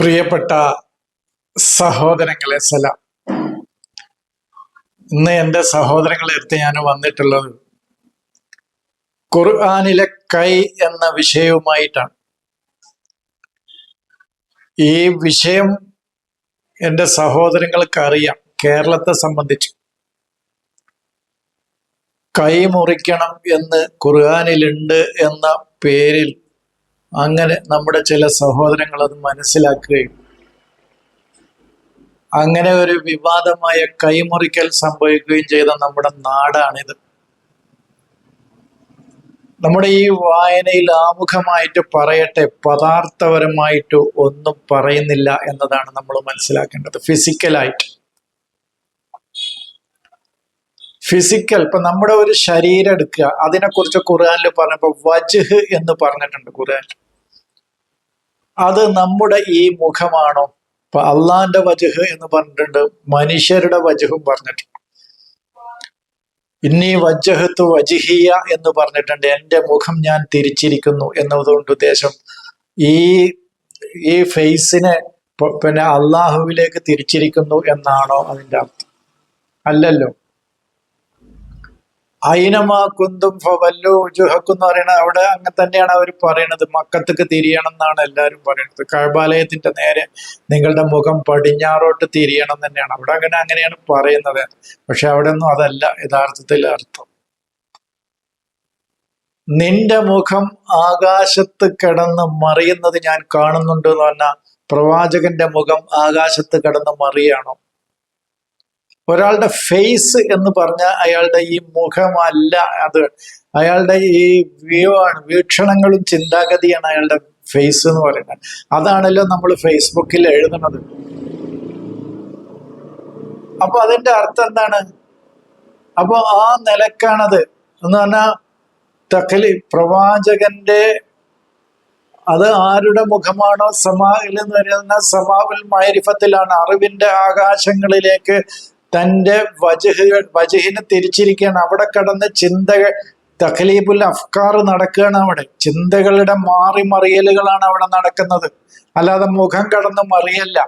പ്രിയപ്പെട്ട സഹോദരങ്ങളെ സലാം. ഇന്ന് എൻ്റെ സഹോദരങ്ങളെ അടുത്ത് ഞാൻ വന്നിട്ടുള്ളത് ഖുർആനിലെ കൈ എന്ന വിഷയവുമായിട്ടാണ്. ഈ വിഷയം എൻ്റെ സഹോദരങ്ങൾക്ക് അറിയാം. കേരളത്തെ സംബന്ധിച്ച് കൈ മുറിക്കണം എന്ന് ഖുർആനിലുണ്ട് എന്ന പേരിൽ അങ്ങനെ നമ്മുടെ ചില സഹോദരങ്ങൾ അത് മനസ്സിലാക്കുകയും അങ്ങനെ ഒരു വിവാദമായ കൈമുറിക്കൽ സംഭവിക്കുകയും ചെയ്ത നമ്മുടെ നാടാണിത്. നമ്മുടെ ഈ വായനയിൽ ആമുഖമായിട്ട് പറയട്ടെ, പദാർത്ഥപരമായിട്ട് ഒന്നും പറയുന്നില്ല എന്നതാണ് നമ്മൾ മനസ്സിലാക്കേണ്ടത്. ഫിസിക്കൽ ഇപ്പൊ നമ്മുടെ ഒരു ശരീരം എടുക്കുക, അതിനെക്കുറിച്ച് ഖുർആനിൽ പറഞ്ഞപ്പോ വജ്ഹ് എന്ന് പറഞ്ഞിട്ടുണ്ട് ഖുർആൻ. അത് നമ്മുടെ ഈ മുഖമാണോ? ഇപ്പൊ അള്ളാന്റെ വജ്ഹ് എന്ന് പറഞ്ഞിട്ടുണ്ട്, മനുഷ്യരുടെ വജ്ഹും പറഞ്ഞിട്ടുണ്ട്. ഇന്നി വജ്ഹത്തു വജ്ഹിയ എന്ന് പറഞ്ഞിട്ടുണ്ട്, എൻ്റെ മുഖം ഞാൻ തിരിച്ചിരിക്കുന്നു എന്നതുകൊണ്ട് ഉദ്ദേശം ഈ ഫേസിനെ പിന്നെ അള്ളാഹുവിലേക്ക് തിരിച്ചിരിക്കുന്നു എന്നാണോ അതിൻ്റെ അർത്ഥം? അല്ലല്ലോ. ഐനമാ കുന്തും ഫവല്ലു വജുഹക്കും എന്ന് പറയുന്നത് അവിടെ അങ്ങനെ തന്നെയാണ് അവർ പറയുന്നത്. മക്കത്തേക്ക് തിരിയണം എന്നാണ് എല്ലാവരും പറയുന്നത്. കഅബാലയത്തിന്റെ നേരെ നിങ്ങളുടെ മുഖം പടിഞ്ഞാറോട്ട് തിരിയണം തന്നെയാണ് അവിടെ അങ്ങനെയാണ് പറയുന്നത്. പക്ഷെ അവിടെ ഒന്നും അതല്ല യഥാർത്ഥത്തിൽ അർത്ഥം. നിന്റെ മുഖം ആകാശത്ത് കിടന്ന് മറിയുന്നത് ഞാൻ കാണുന്നുണ്ട് എന്ന് പറഞ്ഞാൽ പ്രവാചകന്റെ മുഖം ആകാശത്ത് കിടന്ന് മറിയാണോ? ഒരാളുടെ ഫേസ് എന്ന് പറഞ്ഞാൽ അയാളുടെ ഈ മുഖമല്ല, അത് അയാളുടെ ഈ വ്യൂ ആണ്, വീക്ഷണങ്ങളും ചിന്താഗതിയാണ് അയാളുടെ ഫേസ് എന്ന് പറയുന്നത്. അതാണല്ലോ നമ്മൾ ഫേസ്ബുക്കിൽ എഴുതുന്നത്. അപ്പൊ അതിന്റെ അർത്ഥം എന്താണ്? അപ്പൊ ആ നിലക്കാണത് എന്ന് പറഞ്ഞാൽ പ്രവാചകന്റെ അത് ആരുടെ മുഖമാണോ സമാഇൽ എന്ന് പറയുന്ന സമാഉൽ മഅരിഫത്തിലാണ്, അറിവിന്റെ ആകാശങ്ങളിലേക്ക് തൻ്റെ വജഹിനെ തിരിച്ചിരിക്കുകയാണ്. അവിടെ കടന്ന് തഖ്ലീബുൽ അഫ്കാർ നടക്കുകയാണ്. അവിടെ ചിന്തകളുടെ മാറിമറിയലുകളാണ് അവിടെ നടക്കുന്നത്, അല്ലാതെ മുഖം കടന്ന് മറിയല്ല.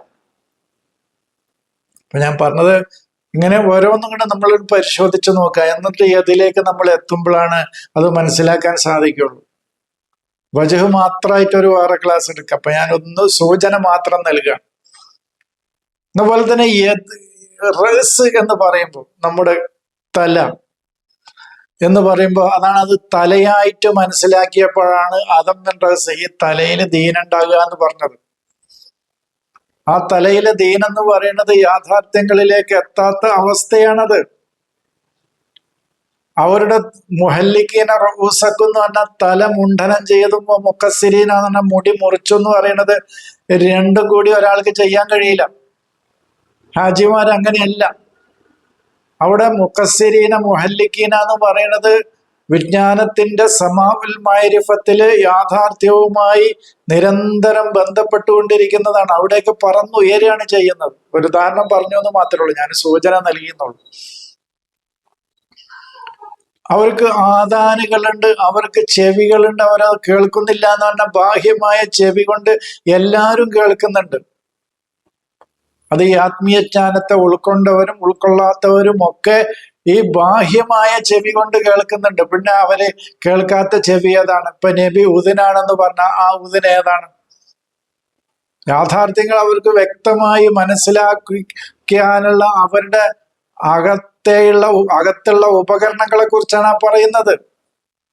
അപ്പൊ ഞാൻ പറഞ്ഞത് ഇങ്ങനെ ഓരോന്നും കൂടെ നമ്മൾ പരിശോധിച്ച് നോക്കുക, എന്നിട്ട് ഇതിലേക്ക് നമ്മൾ എത്തുമ്പോഴാണ് അത് മനസ്സിലാക്കാൻ സാധിക്കുള്ളൂ. വജഹ് മാത്രമായിട്ടൊരു വേറെ ക്ലാസ് എടുക്കുക. അപ്പൊ ഞാനൊന്ന് സൂചന മാത്രം നൽകുക. അതുപോലെ തന്നെ റസ് എന്ന് പറയുമ്പോൾ നമ്മുടെ തല എന്ന് പറയുമ്പോൾ അതാണ്, അത് തലയായിട്ട് മനസ്സിലാക്കിയപ്പോഴാണ് ആദം ബിൻ റസ് ഈ തലയിൽ ദീനുണ്ടാകുക എന്ന് പറഞ്ഞത്. ആ തലയിലെ ദീൻ എന്ന് പറയുന്നത് യാഥാർത്ഥ്യങ്ങളിലേക്ക് എത്താത്ത അവസ്ഥയാണത്. അവരുടെ മുഹല്ലിക്കീന റഊസക്കും എന്ന് പറഞ്ഞാൽ തല മുണ്ഡനം ചെയ്തും മുഖസ്സിരീന എന്ന് പറഞ്ഞാൽ മുടി മുറിച്ചു എന്ന് പറയുന്നത് രണ്ടും കൂടി ഒരാൾക്ക് ചെയ്യാൻ കഴിയില്ല. ഹാജിമാർ അങ്ങനെയല്ല. അവിടെ മുഖസ്സിരീന മുഹല്ലിക്കീന എന്ന് പറയുന്നത് വിജ്ഞാനത്തിന്റെ സമാഉൽ മഅരിഫത്തില് യാഥാർത്ഥ്യവുമായി നിരന്തരം ബന്ധപ്പെട്ടുകൊണ്ടിരിക്കുന്നതാണ്. അവിടേക്ക് പറന്നുയരുകയാണ് ചെയ്യുന്നത്. ഒരു ഉദാഹരണം പറഞ്ഞു എന്ന് മാത്രമേ ഉള്ളൂ, ഞാൻ സൂചന നൽകിയെന്നുള്ളൂ. അവർക്ക് ആദാനുകളുണ്ട്, അവർക്ക് ചെവികളുണ്ട്, അവരത് കേൾക്കുന്നില്ല എന്ന് പറഞ്ഞാൽ ബാഹ്യമായ ചെവി കൊണ്ട് എല്ലാവരും കേൾക്കുന്നുണ്ട്. അത് ഈ ആത്മീയജ്ഞാനത്തെ ഉൾക്കൊണ്ടവരും ഉൾക്കൊള്ളാത്തവരും ഒക്കെ ഈ ബാഹ്യമായ ചെവി കൊണ്ട് കേൾക്കുന്നുണ്ട്. പിന്നെ അവര് കേൾക്കാത്ത ചെവി ഏതാണ്? ഇപ്പൊ നബി ഉദിനാണെന്ന് പറഞ്ഞാൽ ആ ഉദിൻ ഏതാണ്? യാഥാർത്ഥ്യങ്ങൾ അവർക്ക് വ്യക്തമായി മനസ്സിലാക്കാനുള്ള അവരുടെ അകത്തുള്ള ഉപകരണങ്ങളെ കുറിച്ചാണ് പറയുന്നത്.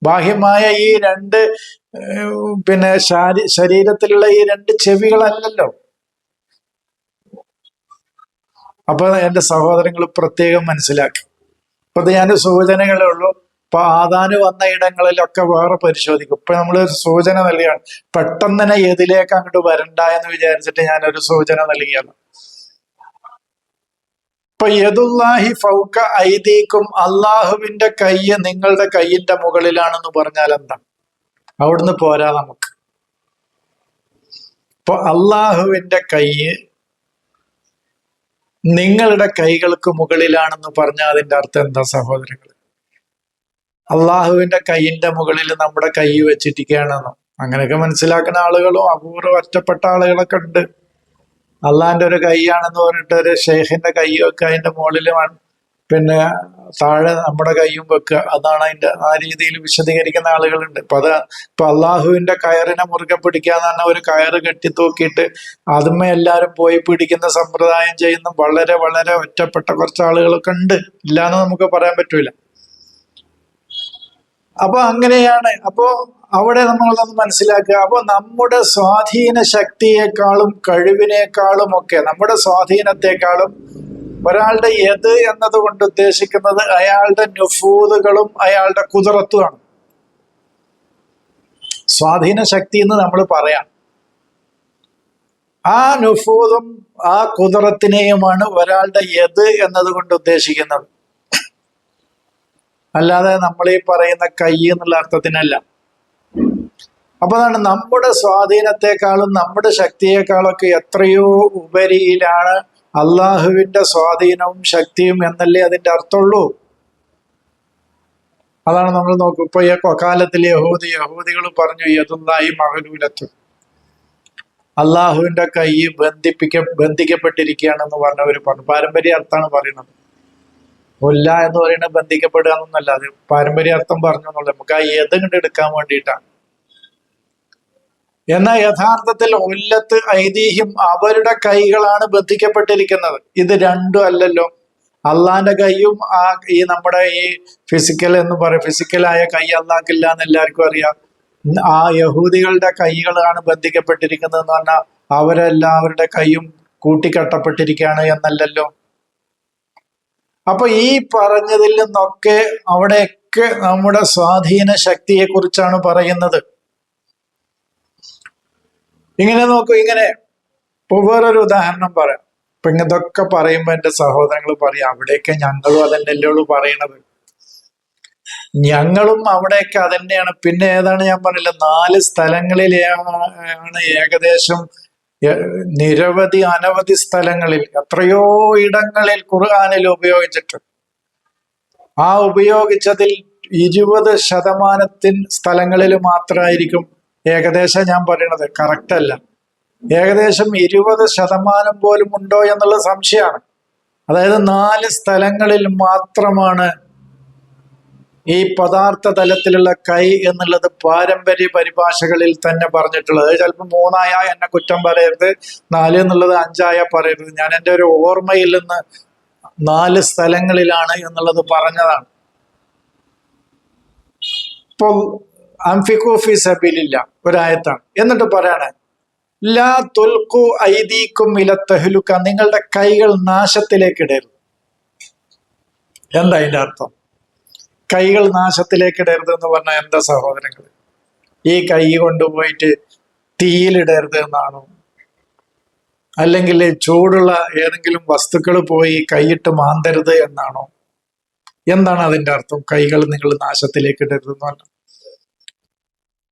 ബാഹ്യമായ ഈ രണ്ട് ശരീരത്തിലുള്ള ഈ രണ്ട് ചെവികളല്ലല്ലോ. അപ്പൊ എൻ്റെ സഹോദരങ്ങൾ പ്രത്യേകം മനസ്സിലാക്കി. അപ്പൊ അത് ഞാൻ സൂചനകളേ ഉള്ളൂ. ഇപ്പൊ ആദാന് വന്ന ഇടങ്ങളിലൊക്കെ വേറെ പരിശോധിക്കും. ഇപ്പൊ നമ്മൾ ഒരു സൂചന നൽകുകയാണ്, പെട്ടെന്ന് തന്നെ ഏതിലേക്ക് അങ്ങോട്ട് വരണ്ട എന്ന് വിചാരിച്ചിട്ട് ഞാനൊരു സൂചന നൽകിയാണ്. ഇപ്പൊ യദുല്ലാഹി ഫൗക ഐദീക്കും, അള്ളാഹുവിന്റെ കൈ നിങ്ങളുടെ കൈയിന്റെ മുകളിലാണെന്ന് പറഞ്ഞാൽ എന്താ? അവിടുന്ന് പോരാ നമുക്ക്. ഇപ്പൊ അള്ളാഹുവിന്റെ കൈ നിങ്ങളുടെ കൈകൾക്ക് മുകളിലാണെന്ന് പറഞ്ഞാൽ അതിന്റെ അർത്ഥം എന്താ സഹോദരങ്ങൾ? അള്ളാഹുവിന്റെ കൈയിന്റെ മുകളിൽ നമ്മുടെ കൈ വെച്ചിരിക്കുകയാണെന്നോ? അങ്ങനെയൊക്കെ മനസ്സിലാക്കുന്ന ആളുകളും അപൂർവ ഒറ്റപ്പെട്ട ആളുകളൊക്കെ ഉണ്ട്. അള്ളാന്റെ ഒരു കൈയാണെന്ന് പറഞ്ഞിട്ട് ഒരു ഷെയ്ഖിന്റെ കൈ വെക്കുക, അതിന്റെ മുകളിൽ പിന്നെ താഴെ നമ്മുടെ കൈയും വെക്കുക, അതാണ് അതിന്റെ ആ രീതിയിൽ വിശദീകരിക്കുന്ന ആളുകളുണ്ട്. ഇപ്പൊ അള്ളാഹുവിന്റെ കയറിനെ മുറുകെ പിടിക്കാന്ന് പറഞ്ഞാൽ ഒരു കയറ് കെട്ടിത്തൂക്കിയിട്ട് അതുമേ എല്ലാരും പോയി പിടിക്കുന്ന സമ്പ്രദായം ചെയ്യുന്ന വളരെ വളരെ ഒറ്റപ്പെട്ട കുറച്ച് ആളുകളൊക്കെ ഉണ്ട്, ഇല്ലാന്ന് നമുക്ക് പറയാൻ പറ്റൂല. അപ്പൊ അങ്ങനെയാണ്. അപ്പോ അവിടെ നമ്മളൊന്ന് മനസ്സിലാക്കുക. അപ്പൊ നമ്മുടെ സ്വാധീന ശക്തിയെക്കാളും കഴിവിനേക്കാളും ഒക്കെ, നമ്മുടെ സ്വാധീനത്തെക്കാളും ഒരാളുടെ യത് എന്നതുകൊണ്ട് ഉദ്ദേശിക്കുന്നത് അയാളുടെ നുഫൂദുകളും അയാളുടെ കുദറത്തുമാണ്. സ്വാധീന ശക്തി എന്ന് നമ്മൾ പറയാം. ആ നുഫൂദും ആ കുദറത്തിനെയുമാണ് ഒരാളുടെ യത് എന്നതുകൊണ്ട് ഉദ്ദേശിക്കുന്നത്, അല്ലാതെ നമ്മൾ ഈ പറയുന്ന കൈ എന്നുള്ള അർത്ഥത്തിനല്ല. അപ്പൊ അതാണ് നമ്മുടെ സ്വാധീനത്തെക്കാളും നമ്മുടെ ശക്തിയെക്കാളൊക്കെ എത്രയോ ഉപരിയിലാണ് അള്ളാഹുവിന്റെ സ്വാധീനവും ശക്തിയും എന്നല്ലേ അതിന്റെ അർത്ഥമുള്ളൂ. അതാണ് നമ്മൾ നോക്കും. ഇപ്പൊ ഈ കാലത്തിൽ യഹൂദികൾ പറഞ്ഞു യദുല്ലാഹി മഗ്ലൂലത്ത്, അള്ളാഹുവിന്റെ കൈ ബന്ധിക്കപ്പെട്ടിരിക്കുകയാണെന്ന് പറഞ്ഞവർ പറഞ്ഞു. പാരമ്പര്യ അർത്ഥമാണ് പറയുന്നത്. ഒല്ല എന്ന് പറയുന്നത് ബന്ധിക്കപ്പെടുക എന്നല്ല, അത് പാരമ്പര്യ അർത്ഥം പറഞ്ഞു എന്നുള്ളത്. നമുക്ക് ആ യദ് കണ്ട് എടുക്കാൻ വേണ്ടിയിട്ടാണ്. എന്നാൽ യഥാർത്ഥത്തിൽ ഉല്ലത്ത് ഐദീഹിം, അവരുടെ കൈകളാണ് ബന്ധിക്കപ്പെട്ടിരിക്കുന്നത്. ഇത് രണ്ടും അല്ലല്ലോ. അള്ളാന്റെ കൈയും ഈ നമ്മുടെ ഈ ഫിസിക്കൽ എന്ന് പറയും, ഫിസിക്കലായ കൈ അള്ളാഹ്ക്കില്ല എന്ന് എല്ലാവർക്കും അറിയാം. ആ യഹൂദികളുടെ കൈകളാണ് ബന്ധിക്കപ്പെട്ടിരിക്കുന്നത് എന്ന് പറഞ്ഞാൽ അവരെല്ലാവരുടെ കൈയും കൂട്ടിക്കെട്ടപ്പെട്ടിരിക്കുകയാണ് എന്നല്ലല്ലോ. അപ്പൊ ഈ പറഞ്ഞതിൽ നിന്നൊക്കെ അവിടെയൊക്കെ നമ്മുടെ സ്വാധീന ശക്തിയെ കുറിച്ചാണ് പറയുന്നത്. ഇങ്ങനെ നോക്കൂ, ഇങ്ങനെ ഇപ്പൊ വേറൊരു ഉദാഹരണം പറയാം. ഇപ്പൊ ഇതൊക്കെ പറയുമ്പോ എന്റെ സഹോദരങ്ങൾ പറയും, അവിടെയൊക്കെ ഞങ്ങളും അതന്നെയല്ലേ ഉള്ളൂ പറയണത്. ഞങ്ങളും അവിടെയൊക്കെ അതന്നെയാണ്. പിന്നെ ഏതാണ് ഞാൻ പറഞ്ഞില്ല, 4 സ്ഥലങ്ങളിലാണ് ഏകദേശം നിരവധി അനവധി സ്ഥലങ്ങളിൽ, എത്രയോ ഇടങ്ങളിൽ ഖുർആനിൽ ഉപയോഗിച്ചിട്ടുണ്ട്. ആ ഉപയോഗിച്ചതിൽ 20% സ്ഥലങ്ങളിൽ മാത്രമായിരിക്കും, ഏകദേശം ഞാൻ പറയണത് കറക്റ്റ് അല്ല, ഏകദേശം 20% പോലും ഉണ്ടോ എന്നുള്ള സംശയമാണ്. അതായത് 4 സ്ഥലങ്ങളിൽ മാത്രമാണ് ഈ പദാർത്ഥ തലത്തിലുള്ള കൈ എന്നുള്ളത് പാരമ്പര്യ പരിഭാഷകളിൽ തന്നെ പറഞ്ഞിട്ടുള്ളത്. ചിലപ്പോൾ 3 എന്നെ കുറ്റം പറയരുത്, 4 എന്നുള്ളത് 5 പറയരുത്. ഞാൻ എൻ്റെ ഒരു ഓർമ്മയിൽ നിന്ന് 4 സ്ഥലങ്ങളിലാണ് എന്നുള്ളത് പറഞ്ഞതാണ്. ഇപ്പോൾ അൻഫിഖൂ ഫീ സബീലില്ല ഒരായത്താണ്. എന്നിട്ട് പറയാണ് ലാ തുൽഖു ഐദീകും ഇല തഹ്ലുക, നിങ്ങളുടെ കൈകൾ നാശത്തിലേക്ക് ഇടരുത്. എന്താ അതിന്റെ അർത്ഥം? കൈകൾ നാശത്തിലേക്ക് ഇടരുത് എന്ന് പറഞ്ഞാൽ എന്താ സഹോദരങ്ങൾ? ഈ കൈ കൊണ്ടുപോയിട്ട് തീയിലിടരുത് എന്നാണോ? അല്ലെങ്കിൽ ചൂടുള്ള ഏതെങ്കിലും വസ്തുക്കൾ പോയി കൈയിട്ട് മാന്തരുത് എന്നാണോ? എന്താണ് അതിന്റെ അർത്ഥം? കൈകൾ നിങ്ങൾ നാശത്തിലേക്ക് ഇടരുത് എന്ന് പറഞ്ഞാൽ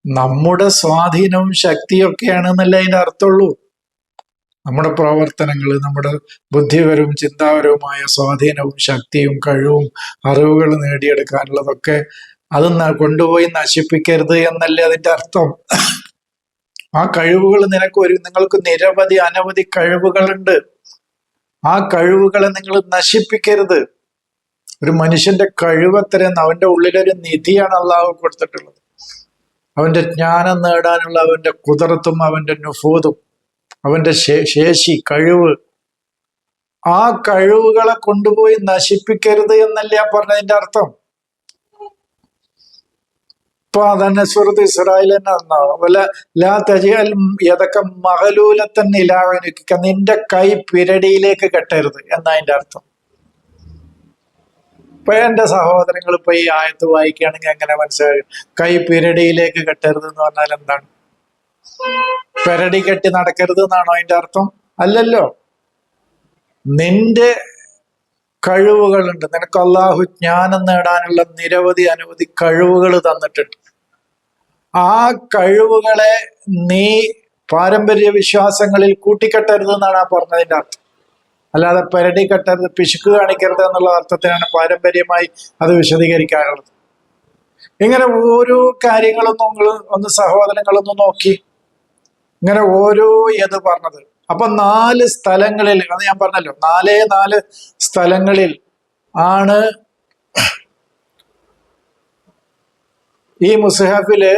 നമ്മുടെ സ്വാധീനവും ശക്തിയും ഒക്കെയാണെന്നല്ലേ അതിന്റെ അർത്ഥമുള്ളൂ. നമ്മുടെ പ്രവർത്തനങ്ങൾ, നമ്മുടെ ബുദ്ധിപരവും ചിന്താപരവുമായ സ്വാധീനവും ശക്തിയും കഴിവും അറിവുകൾ നേടിയെടുക്കാനുള്ളതൊക്കെ അത് കൊണ്ടുപോയി നശിപ്പിക്കരുത് എന്നല്ലേ അതിന്റെ അർത്ഥം. ആ കഴിവുകൾ നിങ്ങൾക്ക് നിരവധി അനവധി കഴിവുകളുണ്ട്. ആ കഴിവുകളെ നിങ്ങൾ നശിപ്പിക്കരുത്. ഒരു മനുഷ്യന്റെ കഴിവത്രയും അവന്റെ ഉള്ളിലൊരു നിധിയാണ് അള്ളാഹു കൊടുത്തിട്ടുള്ളത്. അവന്റെ ജ്ഞാനം നേടാനുള്ള അവന്റെ കുദറത്തും അവന്റെ നുഫൂദും അവന്റെ ശേഷി, കഴിവ്, ആ കഴിവുകളെ കൊണ്ടുപോയി നശിപ്പിക്കരുത് എന്നല്ലേ പറഞ്ഞതിന്റെ അർത്ഥം. ഇപ്പൊ അതന്നെ സൂറത്ത് ഇസ്രായേൽ തന്നെ ഒന്നാണ്, ലാ തജിഅൽ യദക മഗ്ലൂലത്തൻ ഇലാ ഉനുക, നിന്റെ കൈ പിരടിയിലേക്ക് കെട്ടരുത് എന്നതിന്റെ അർത്ഥം. ഇപ്പൊ എന്റെ സഹോദരങ്ങൾ ഇപ്പൊ ഈ ആയത്ത് വായിക്കുകയാണെങ്കിൽ എങ്ങനെ മനസ്സിലാകും? കൈ പിരടിയിലേക്ക് കെട്ടരുത് എന്ന് പറഞ്ഞാൽ എന്താണ്? പെരടി കെട്ടി നടക്കരുത് എന്നാണോ അതിന്റെ അർത്ഥം? അല്ലല്ലോ. നിന്റെ കഴിവുകളുണ്ട്, നിനക്ക് അള്ളാഹു ജ്ഞാനം നേടാനുള്ള നിരവധി അനവധി കഴിവുകൾ തന്നിട്ടുണ്ട്. ആ കഴിവുകളെ നീ പാരമ്പര്യ വിശ്വാസങ്ങളിൽ കൂട്ടിക്കെട്ടരുത് എന്നാണ് ആ പറഞ്ഞതിന്റെ അർത്ഥം. അല്ലാതെ പെരടി കെട്ടരുത്, പിശുക്ക് കാണിക്കരുത് എന്നുള്ള അർത്ഥത്തിനാണ് പാരമ്പര്യമായി അത് വിശദീകരിക്കാറുള്ളത്. ഇങ്ങനെ ഓരോ കാര്യങ്ങളും നിങ്ങൾ ഒന്ന് സഹോദരങ്ങളൊന്ന് നോക്കി, ഇങ്ങനെ ഓരോ ഏത് പറഞ്ഞത് അപ്പൊ 4 സ്ഥലങ്ങളിൽ, അത് ഞാൻ പറഞ്ഞല്ലോ, 4 സ്ഥലങ്ങളിൽ ആണ് ഈ മുസ്ഹഫില്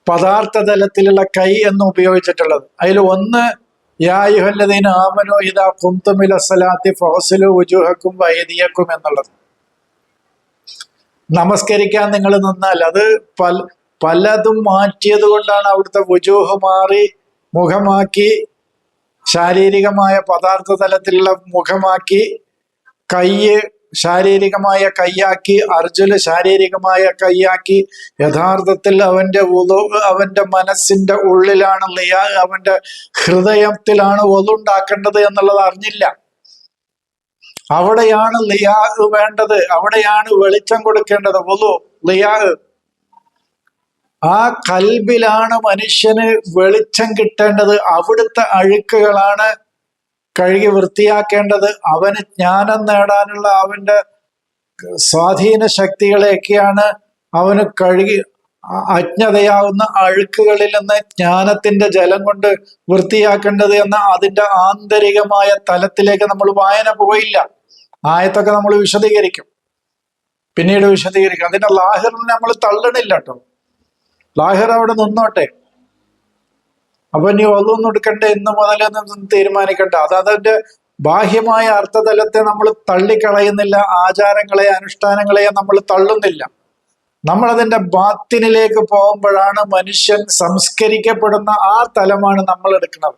പദാർത്ഥ തലത്തിലുള്ള കൈ എന്ന് ഉപയോഗിച്ചിട്ടുള്ളത്. അതിൽ ഒന്ന് യാ അയ്യുഹല്ലദീന ആമനൂ ഇദാ ഖുംതും ഇല സ്വലാത്തി ഫഗ്സിലൂ വുജൂഹക്കും വഅയ്ദിയക്കും എന്നുള്ളത്. നമസ്കരിക്കാൻ നിങ്ങൾ നിന്നാൽ, അത് പലതും മാറ്റിയത് കൊണ്ടാണ് അവിടുത്തെ വുജൂഹ് മാറി മുഖമാക്കി, ശാരീരികമായ പദാർത്ഥ തലത്തിലുള്ള മുഖമാക്കി, കയ്യ് ശാരീരികമായ കൈയാക്കി, അർജുല് ശാരീരികമായ കൈയാക്കി. യഥാർത്ഥത്തിൽ അവന്റെ മനസ്സിന്റെ ഉള്ളിലാണ് ലിയാ, അവന്റെ ഹൃദയത്തിലാണ് ഒലുണ്ടാക്കേണ്ടത് എന്നുള്ളത് അറിഞ്ഞില്ല. അവിടെയാണ് ലിയാ വേണ്ടത്, അവിടെയാണ് വെളിച്ചം കൊടുക്കേണ്ടത്. ലിയാ ആ കൽബിലാണ് മനുഷ്യന് വെളിച്ചം കിട്ടേണ്ടത്. അവിടുത്തെ അഴുക്കുകളാണ് കഴുകി വൃത്തിയാക്കേണ്ടത്. അവന് ജ്ഞാനം നേടാനുള്ള അവന്റെ സ്വാധീന ശക്തികളെയൊക്കെയാണ് അവന് കഴുകി അജ്ഞതയാവുന്ന അഴുക്കുകളിൽ നിന്ന് ജ്ഞാനത്തിന്റെ ജലം കൊണ്ട് വൃത്തിയാക്കേണ്ടത് എന്ന അതിന്റെ ആന്തരികമായ തലത്തിലേക്ക് നമ്മൾ വായന പോയില്ല. ആയത്തൊക്കെ നമ്മൾ വിശദീകരിക്കും, പിന്നീട് വിശദീകരിക്കും. അതിന്റെ ലാഹിറിനെ നമ്മൾ തള്ളണില്ല കേട്ടോ. ലാഹിർ അവിടെ നിന്നോട്ടെ. അപ്പൊ നീ ഒന്നും എടുക്കണ്ടേ, ഇന്ന് മുതലൊന്നും തീരുമാനിക്കണ്ട. അതിന്റെ ബാഹ്യമായ അർത്ഥതലത്തെ നമ്മൾ തള്ളിക്കളയുന്നില്ല, ആചാരങ്ങളെ അനുഷ്ഠാനങ്ങളെ നമ്മൾ തള്ളുന്നില്ല. നമ്മളതിന്റെ ബാത്തിനിലേക്ക് പോകുമ്പോഴാണ് മനുഷ്യൻ സംസ്കരിക്കപ്പെടുന്ന ആ തലമാണ് നമ്മൾ എടുക്കുന്നത്.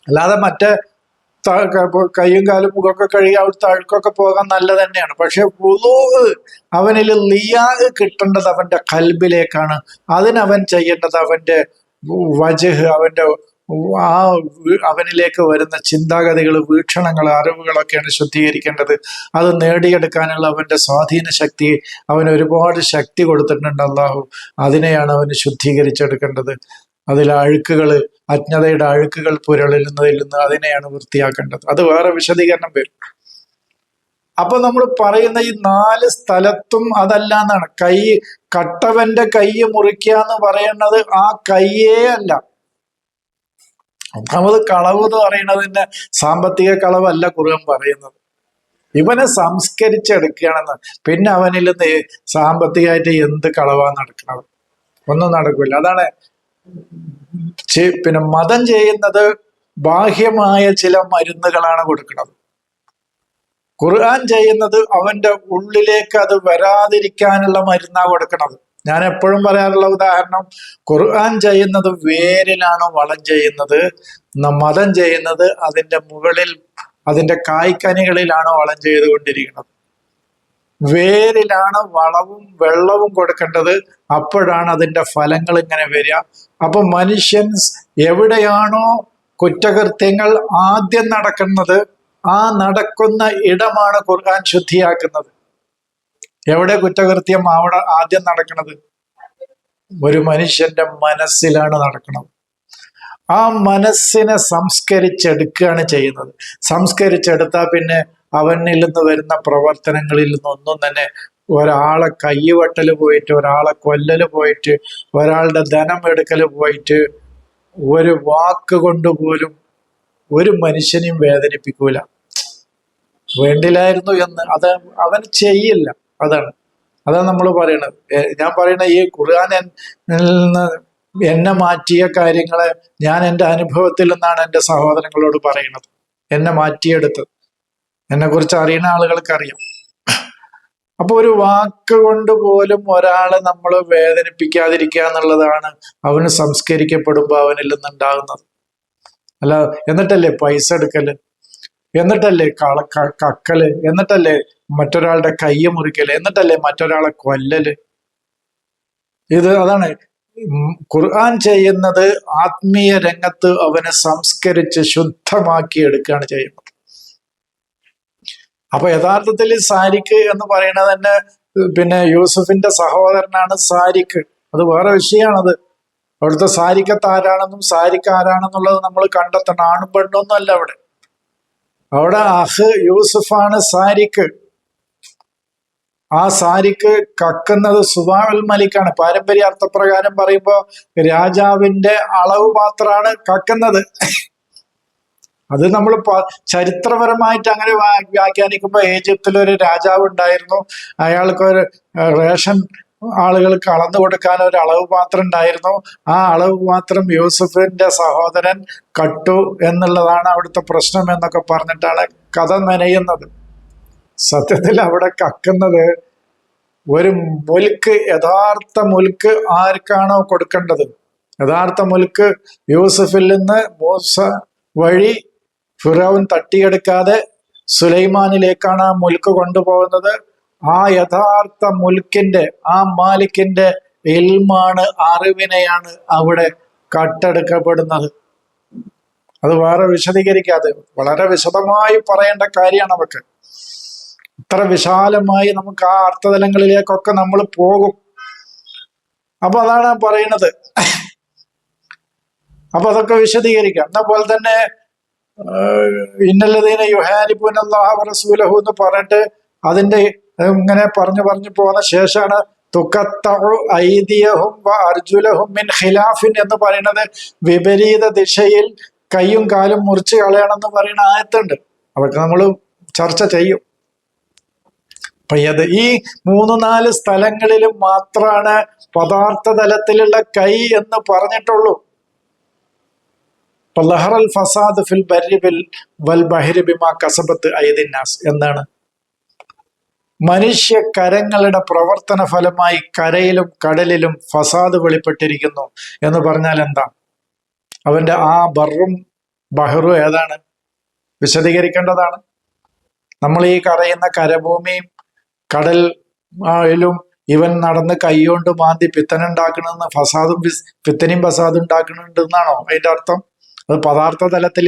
അല്ലാതെ മറ്റേ കയ്യും കാലും മുഖമൊക്കെ കഴുകി അവിടുത്തെ അഴുക്കൊക്കെ പോകാൻ നല്ലത് തന്നെയാണ്. പക്ഷെ അവനിൽ ലിയാ കിട്ടേണ്ടത് അവന്റെ കൽബിലേക്കാണ്. അതിനവൻ ചെയ്യേണ്ടത് അവന്റെ വജഹ്, അവന്റെ അവനിലേക്ക് വരുന്ന ചിന്താഗതികൾ, വീക്ഷണങ്ങൾ, അറിവുകളൊക്കെയാണ് ശുദ്ധീകരിക്കേണ്ടത്. അത് നേടിയെടുക്കാനുള്ള അവന്റെ സ്വാധീന ശക്തി, അവന് ഒരുപാട് ശക്തി കൊടുത്തിട്ടുണ്ട് അല്ലാഹു. അതിനെയാണ് അവന് ശുദ്ധീകരിച്ചെടുക്കേണ്ടത്. അതിലെ അഴുക്കുകള്, അജ്ഞതയുടെ അഴുക്കുകൾ പുരളുന്നതിൽ നിന്ന് അതിനെയാണ് വൃത്തിയാക്കേണ്ടത്. അത് വേറെ വിശദീകരണം വരും. അപ്പൊ നമ്മൾ പറയുന്ന ഈ 4 സ്ഥലത്തും അതല്ല എന്നാണ്. കട്ടവന്റെ കൈ മുറിക്കുക എന്ന് പറയുന്നത് ആ കയ്യേ അല്ല. ഒന്നാമത് കളവ് എന്ന് പറയുന്നതിന്റെ സാമ്പത്തിക കളവല്ല ഖുർആൻ പറയുന്നത്. ഇവനെ സംസ്കരിച്ചെടുക്കുകയാണെന്ന്. പിന്നെ അവനിൽ നിന്ന് സാമ്പത്തികമായിട്ട് എന്ത് കളവാ നടക്കുന്നത്? ഒന്നും നടക്കില്ല. അതാണ് പിന്നെ മതം ചെയ്യുന്നത് ബാഹ്യമായ ചില മരുന്നുകളാണ് കൊടുക്കുന്നത്. ഖുർആൻ ചെയ്യുന്നത് അവന്റെ ഉള്ളിലേക്ക് അത് വരാതിരിക്കാനുള്ള മരുന്നാ കൊടുക്കുന്നത്. ഞാൻ എപ്പോഴും പറയാറുള്ള ഉദാഹരണം, ഖുർആൻ ചെയ്യുന്നത് വേരിലാണ് വളം ചെയ്യുന്നത്. മതം ചെയ്യുന്നത് അതിന്റെ മുകളിൽ, അതിന്റെ കായ്ക്കനികളിലാണ് വളം ചെയ്തുകൊണ്ടിരിക്കുന്നത്. വേരിലാണ് വളവും വെള്ളവും കൊടുക്കേണ്ടത്. അപ്പോഴാണ് അതിന്റെ ഫലങ്ങൾ ഇങ്ങനെ വരിക. അപ്പൊ മനുഷ്യൻ എവിടെയാണോ കുറ്റകൃത്യങ്ങൾ ആദ്യം നടക്കുന്നത്, ആ നടക്കുന്ന ഇടമാണ് ഖുർആൻ ശുദ്ധിയാക്കുന്നത്. എവിടെ കുറ്റകൃത്യം അവിടെ ആദ്യം നടക്കുന്നത്? ഒരു മനുഷ്യന്റെ മനസ്സിലാണ് നടക്കുന്നത്. ആ മനസ്സിനെ സംസ്കരിച്ചെടുക്കുകയാണ് ചെയ്യുന്നത്. സംസ്കരിച്ചെടുത്താൽ പിന്നെ അവനിൽ നിന്ന് വരുന്ന പ്രവർത്തനങ്ങളിൽ നിന്നൊന്നും തന്നെ, ഒരാളെ കയ്യുവെട്ടല് പോയിട്ട്, ഒരാളെ കൊല്ലല് പോയിട്ട്, ഒരാളുടെ ധനം എടുക്കല് പോയിട്ട്, ഒരു വാക്ക് കൊണ്ടുപോലും ഒരു മനുഷ്യനെയും വേദനിപ്പിക്കൂല. വേണ്ടില്ലായിരുന്നു എന്ന് അവൻ ചെയ്യില്ല. അതാണ് നമ്മൾ പറയണത്. ഞാൻ പറയണ ഈ ഖുർആൻ എന്നെ മാറ്റിയ കാര്യങ്ങളെ ഞാൻ എൻ്റെ അനുഭവത്തിൽ നിന്നാണ് എൻ്റെ സഹോദരങ്ങളോട് പറയുന്നത്. എന്നെ മാറ്റിയെടുത്തത് എന്നെ കുറിച്ച് അറിയുന്ന ആളുകൾക്കറിയാം. അപ്പൊ ഒരു വാക്ക് കൊണ്ട് പോലും ഒരാളെ നമ്മൾ വേദനിപ്പിക്കാതിരിക്കുക എന്നുള്ളതാണ് അവന് സംസ്കരിക്കപ്പെടുമ്പോൾ അവനിൽ നിന്നുണ്ടാകുന്നത്. അല്ല, എന്നിട്ടല്ലേ പൈസ എടുക്കല്, എന്നിട്ടല്ലേ കക്കല്, എന്നിട്ടല്ലേ മറ്റൊരാളുടെ കൈ മുറിക്കല്, എന്നിട്ടല്ലേ മറ്റൊരാളെ കൊല്ലല്. അതാണ് ഖുർആൻ ചെയ്യുന്നത്. ആത്മീയ രംഗത്ത് അവനെ സംസ്കരിച്ച് ശുദ്ധമാക്കി എടുക്കുകയാണ് ചെയ്യുന്നത്. അപ്പൊ യഥാർത്ഥത്തിൽ സാരിക്ക് എന്ന് പറയുന്നത് തന്നെ പിന്നെ യൂസുഫിന്റെ സഹോദരനാണ് സാരിക്ക്. അത് വേറെ വിഷയമാണത്. അവിടുത്തെ സാരിക്കത്ത് ആരാണെന്നും സാരിക്ക് ആരാണെന്നുള്ളത് നമ്മൾ കണ്ടെത്തണം. ആണും പെണ്ണൊന്നും അല്ല അവിടെ. അവിടെ അഹ് യൂസുഫാണ് സാരിക്ക്. ആ സാരിക്ക് കക്കുന്നത് സുബാഉൽ മലിക്കാണ്. പാരമ്പര്യ അർത്ഥപ്രകാരം പറയുമ്പോൾ രാജാവിന്റെ അളവ് മാത്രമാണ് കക്കുന്നത്. അത് നമ്മൾ ചരിത്രപരമായിട്ട് അങ്ങനെ വ്യാഖ്യാനിക്കുമ്പോൾ ഈജിപ്തിലൊരു രാജാവ് ഉണ്ടായിരുന്നു. അയാൾക്ക് ഒരു റേഷൻ ആളുകൾക്ക് അളന്നു കൊടുക്കാൻ ഒരു അളവ് പാത്രം ഉണ്ടായിരുന്നു. ആ അളവ് പാത്രം യൂസുഫിന്റെ സഹോദരൻ കട്ടു എന്നുള്ളതാണ് അവിടുത്തെ പ്രശ്നം എന്നൊക്കെ പറഞ്ഞിട്ടാണ് കഥ മെനയുന്നത്. സത്യത്തിൽ അവിടെ കക്കുന്നത് ഒരു മുൽക്ക്, യഥാർത്ഥ മുൽക്ക് ആർക്കാണോ കൊടുക്കേണ്ടത്, യഥാർത്ഥ മുൽക്ക് യൂസുഫിൽ നിന്ന് മൂസ വഴി ഫിറൗൻ തട്ടിയെടുക്കാതെ സുലൈമാനിലേക്കാണ് ആ മുൽക്ക് കൊണ്ടുപോകുന്നത്. ആ യഥാർത്ഥ മുൽക്കിന്റെ, ആ മാലിക്കിന്റെ ഇൽമാണ്, അറിവിനെയാണ് അവിടെ കട്ടെടുക്കപ്പെടുന്നത്. അത് വേറെ വിശദീകരിക്കാതെ വളരെ വിശദമായി പറയേണ്ട കാര്യമാണ് അവർക്ക്. ഇത്ര വിശാലമായി നമുക്ക് ആ അർത്ഥതലങ്ങളിലേക്കൊക്കെ നമ്മൾ പോകും. അപ്പൊ അതാണ് പറയുന്നത്. അപ്പൊ അതൊക്കെ വിശദീകരിക്കാം. എന്നപോലെ തന്നെ ഇന്നല്ലദീന യുഹാരിബൂന അല്ലാഹ വറസൂലഹു എന്ന് പറഞ്ഞിട്ട് അതിന്റെ ഇങ്ങനെ പറഞ്ഞു പോകുന്ന ശേഷമാണ് തുഖത്തഉ ഐദിയഹും വഅർജുലഹും മിൻ ഖിലാഫിൻ എന്ന് പറയുന്നത്. വിപരീത ദിശയിൽ കൈയും കാലും മുറിച്ച് കളയണമെന്ന് പറയുന്ന ആയത്തുണ്ട്. അതൊക്കെ നമ്മൾ ചർച്ച ചെയ്യും. അപ്പൊ ഈ 3-4 സ്ഥലങ്ങളിലും മാത്രമാണ് പദാർത്ഥ തലത്തിലുള്ള കൈ എന്ന് പറഞ്ഞിട്ടുള്ളൂ. ലഹറൽ ഫസാദ് ഫിൽ ബർരി വൽ ബഹരി ബിമാ കസബത്ത് അയ്ദിന്നാസ് എന്നാണ്. മനുഷ്യ കരങ്ങളുടെ പ്രവർത്തന ഫലമായി കരയിലും കടലിലും ഫസാദ് വെളിപ്പെട്ടിരിക്കുന്നു എന്ന് പറഞ്ഞാൽ എന്താ? അവന്റെ ആ ബറും ബഹറും ഏതാണ്? വിശദീകരിക്കേണ്ടതാണ്. നമ്മൾ ഈ പറയുന്ന കരഭൂമിയും കടൽ ലും ഇവൻ നടന്ന് കൈകൊണ്ട് മാന്തി പിത്തനുണ്ടാക്കണമെന്ന് പിത്തനെയും ഫസാദും ഉണ്ടാക്കണുണ്ടെന്നാണോ അതിന്റെ അർത്ഥം? അത് പദാർത്ഥ തലത്തിൽ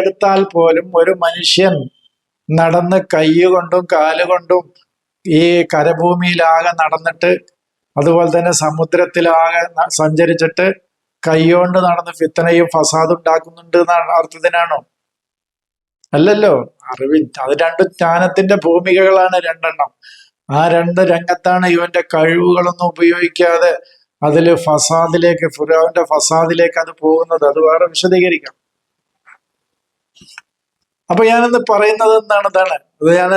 എടുത്താൽ പോലും ഒരു മനുഷ്യൻ നടന്ന് കൈകൊണ്ടും കാലുകൊണ്ടും ഈ കരഭൂമിയിലാകെ നടന്നിട്ട്, അതുപോലെ തന്നെ സമുദ്രത്തിലാകെ സഞ്ചരിച്ചിട്ട് കൈകൊണ്ട് നടന്ന് ഫിത്തനയും ഫസാദും ഉണ്ടാക്കുന്നുണ്ട് എന്ന അർത്ഥത്തിനാണോ? അല്ലല്ലോ. അത് രണ്ടും ജ്ഞാനത്തിന്റെ ഭൂമികകളാണ് രണ്ടെണ്ണം. ആ 2 രംഗത്താണ് ഇവന്റെ കഴിവുകളൊന്നും ഉപയോഗിക്കാതെ അതില് ഫസാദിലേക്ക്, ഫിറൗന്റെ ഫസാദിലേക്ക് അത് പോകുന്നത്. അത് വേറെ വിശദീകരിക്കാം. അപ്പൊ ഞാനിന്ന് പറയുന്നത് എന്താണ്? ഇതാണ്. അത് ഞാൻ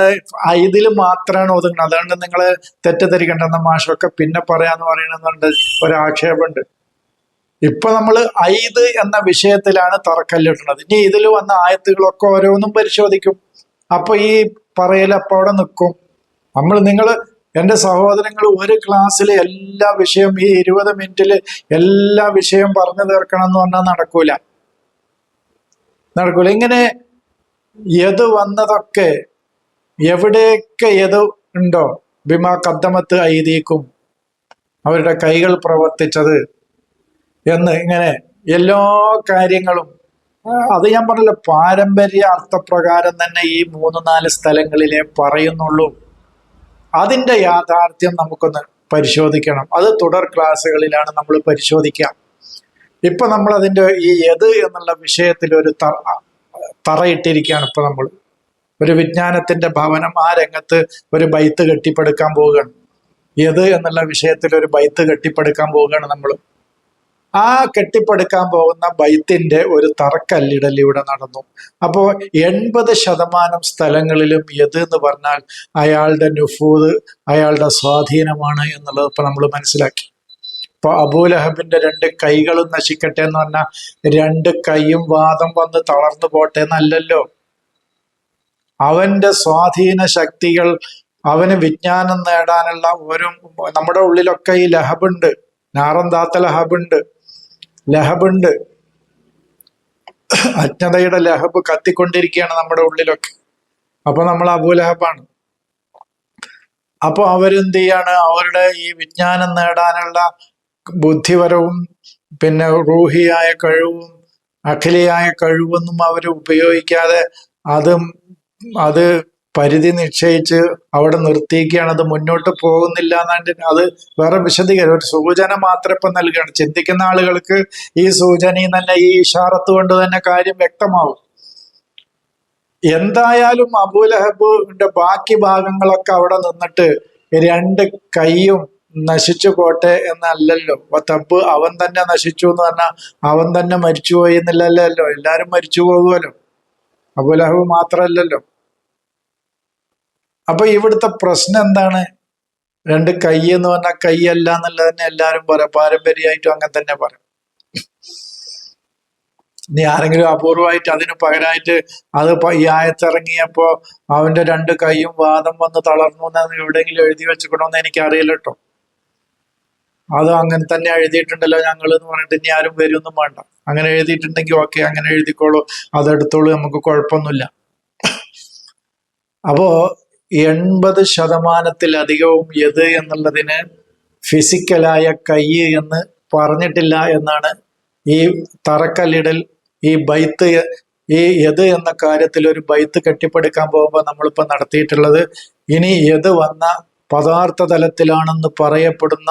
ഇതിൽ മാത്രമാണ് ഒതുങ്ങുന്നത്. അതുകൊണ്ട് നിങ്ങൾ തെറ്റിദ്ധരിക്കേണ്ടെന്ന മാഷൊക്കെ പിന്നെ പറയാന്ന് പറയണമെന്നുണ്ട്, ഒരാക്ഷേപമുണ്ട്. ഇപ്പൊ നമ്മൾ ഐദ് എന്ന വിഷയത്തിലാണ് തറക്കല്ലിടുന്നത്. ഇനി ഇതിൽ വന്ന ആയത്തുകളൊക്കെ ഓരോന്നും പരിശോധിക്കും. അപ്പൊ ഈ പറയൽ അപ്പൊ അവിടെ നിൽക്കും. നിങ്ങൾ എൻ്റെ സഹോദരങ്ങൾ ഒരു ക്ലാസ്സിൽ എല്ലാ വിഷയം ഈ 20 മിനിറ്റിൽ എല്ലാ വിഷയം പറഞ്ഞു തീർക്കണം എന്ന് പറഞ്ഞാൽ നടക്കൂല. ഇങ്ങനെ യദ് വന്നതൊക്കെ എവിടെയൊക്കെ യദ് ഉണ്ടോ, ബിമാ കദ്ദമത്ത് ഐദീക്കും, അവരുടെ കൈകൾ പ്രവർത്തിച്ചത് എന്ന്, ഇങ്ങനെ എല്ലാ കാര്യങ്ങളും. അത് ഞാൻ പറഞ്ഞല്ലോ, പാരമ്പര്യ അർത്ഥപ്രകാരം തന്നെ ഈ 3-4 സ്ഥലങ്ങളിലേ പറയുന്നുള്ളൂ. അതിന്റെ യാഥാർത്ഥ്യം നമുക്കൊന്ന് പരിശോധിക്കണം. അത് തുടർ ക്ലാസ്സുകളിലാണ് നമ്മൾ പരിശോധിക്കുക. ഇപ്പൊ നമ്മൾ അതിന്റെ ഈ യദ് എന്നുള്ള വിഷയത്തിൽ ഒരു തറയിട്ടിരിക്കുകയാണ്. ഇപ്പൊ നമ്മൾ ഒരു വിജ്ഞാനത്തിന്റെ ഭവനം, ആ രംഗത്ത് ഒരു ബൈത്ത് കെട്ടിപ്പടുക്കാൻ പോവുകയാണ്. യദ് എന്നുള്ള വിഷയത്തിൽ ഒരു ബൈത്ത് കെട്ടിപ്പടുക്കാൻ പോവുകയാണ് നമ്മൾ. ആ കെട്ടിപ്പടുക്കാൻ പോകുന്ന ബൈത്തിന്റെ ഒരു തറക്കല്ലിടൽ ഇവിടെ നടന്നു. അപ്പോ 80% സ്ഥലങ്ങളിലും യദ് എന്ന് പറഞ്ഞാൽ അയാളുടെ നുഫൂദ്, അയാളുടെ സ്വാധീനമാണ് എന്നുള്ളത് ഇപ്പൊ നമ്മൾ മനസ്സിലാക്കി. ഇപ്പൊ അബൂലഹബിന്റെ 2 കൈകളും നശിക്കട്ടെ എന്ന് പറഞ്ഞാൽ 2 കൈയും വാദം വന്ന് തളർന്നു പോട്ടെ എന്നല്ലല്ലോ. അവന്റെ സ്വാധീന ശക്തികൾ, അവന് വിജ്ഞാനം നേടാനുള്ള നമ്മുടെ ഉള്ളിലൊക്കെ ഈ ലഹബുണ്ട്, നാറന്താത്ത ലഹബുണ്ട്. അജ്ഞതയുടെ ലഹബ് കത്തിക്കൊണ്ടിരിക്കുകയാണ് നമ്മുടെ ഉള്ളിലൊക്കെ. അപ്പൊ നമ്മൾ അബൂലഹബാണ്. അപ്പൊ അവരെന്ത് ചെയ്യാണ്? അവരുടെ ഈ വിജ്ഞാനം നേടാനുള്ള ബുദ്ധിപരവും പിന്നെ റൂഹിയായ കഴിവും അഖിലിയായ കഴിവൊന്നും അവർ ഉപയോഗിക്കാതെ അത് പരിധി നിശ്ചയിച്ച് അവിടെ നിർത്തിയിരിക്കുകയാണ്. അത് മുന്നോട്ട് പോകുന്നില്ല എന്നാണ്. അത് വേറെ വിശദീകരണം, ഒരു സൂചന മാത്രം ഇപ്പം നൽകുകയാണ്. ചിന്തിക്കുന്ന ആളുകൾക്ക് ഈ സൂചനയും തന്നെ, ഈ ഇഷാറത്ത് കൊണ്ട് തന്നെ കാര്യം വ്യക്തമാവും. എന്തായാലും അബൂലഹബിന്റെ ബാക്കി ഭാഗങ്ങളൊക്കെ അവിടെ നിന്നിട്ട് രണ്ട് കൈയും നശിച്ചു പോട്ടെ എന്നല്ലല്ലോ. തബ് അവൻ തന്നെ നശിച്ചു എന്ന് പറഞ്ഞാൽ അവൻ തന്നെ മരിച്ചുപോയി എന്നില്ലല്ലോ. എല്ലാരും മരിച്ചു പോകുമല്ലോ, അബൂലഹബ് മാത്രല്ലല്ലോ. അപ്പൊ ഇവിടുത്തെ പ്രശ്നം എന്താണ്? രണ്ട് കൈ എന്ന് പറഞ്ഞാൽ കൈ അല്ല എന്നുള്ളത് തന്നെ എല്ലാരും പറയാം, പാരമ്പര്യമായിട്ടും അങ്ങനെ തന്നെ പറയും. ഇനി ആരെങ്കിലും അപൂർവമായിട്ട് അതിന് പകരമായിട്ട് അത് ഈ ആയത്തിറങ്ങിയപ്പോ അവന്റെ രണ്ട് കൈയും വാദം വന്ന് തളർന്നു എന്ന് എവിടെയെങ്കിലും എഴുതി വെച്ചിക്കണമെന്ന് എനിക്ക് അറിയില്ല കേട്ടോ. അത് അങ്ങനെ തന്നെ എഴുതിയിട്ടുണ്ടല്ലോ ഞങ്ങൾ എന്ന് പറഞ്ഞിട്ട് ഇനി ആരും വരുമൊന്നും വേണ്ട. അങ്ങനെ എഴുതിയിട്ടുണ്ടെങ്കിൽ ഓക്കെ, അങ്ങനെ എഴുതിക്കോളൂ, അതെടുത്തോളൂ, നമുക്ക് കുഴപ്പമൊന്നുമില്ല. അപ്പോ 80% യത് എന്നുള്ളതിന് ഫിസിക്കലായ കൈ എന്ന് പറഞ്ഞിട്ടില്ല എന്നാണ് ഈ തറക്കല്ലിടൽ, ഈ ബൈത്ത്, ഈ യത് എന്ന കാര്യത്തിൽ ഒരു ബൈത്ത് കെട്ടിപ്പടുക്കാൻ പോകുമ്പോൾ നമ്മളിപ്പോൾ നടത്തിയിട്ടുള്ളത്. ഇനി യത് വന്ന പദാർത്ഥ തലത്തിലാണെന്ന് പറയപ്പെടുന്ന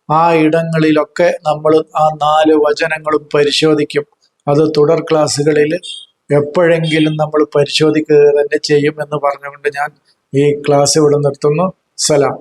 ആ ഇടങ്ങളിലൊക്കെ നമ്മൾ ആ 4 വചനങ്ങളും പരിശോധിക്കും. അത് തുടർ ക്ലാസ്സുകളിൽ എപ്പോഴെങ്കിലും നമ്മൾ പരിശോധിക്കുക തന്നെ ചെയ്യും എന്ന് പറഞ്ഞുകൊണ്ട് ഞാൻ ഈ ക്ലാസ് ഇവിടെ നിർത്തുന്നു. സലാം.